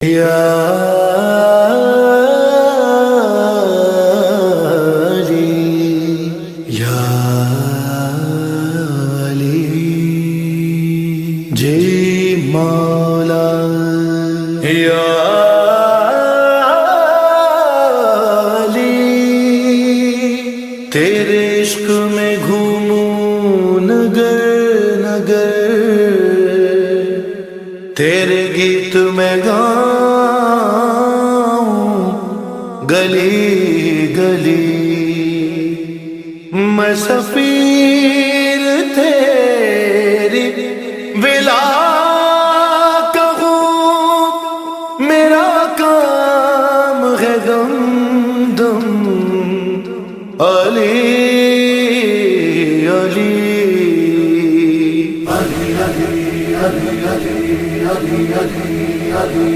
या अली या अली जी मौला या अली तेरे इश्क में घूमूं नगर नगर तेरे गीत में गाऊं गली गली मैं सफीर तेरी विला कहूँ मेरा काम है दम दम अली अली अली अली अली अली अली अली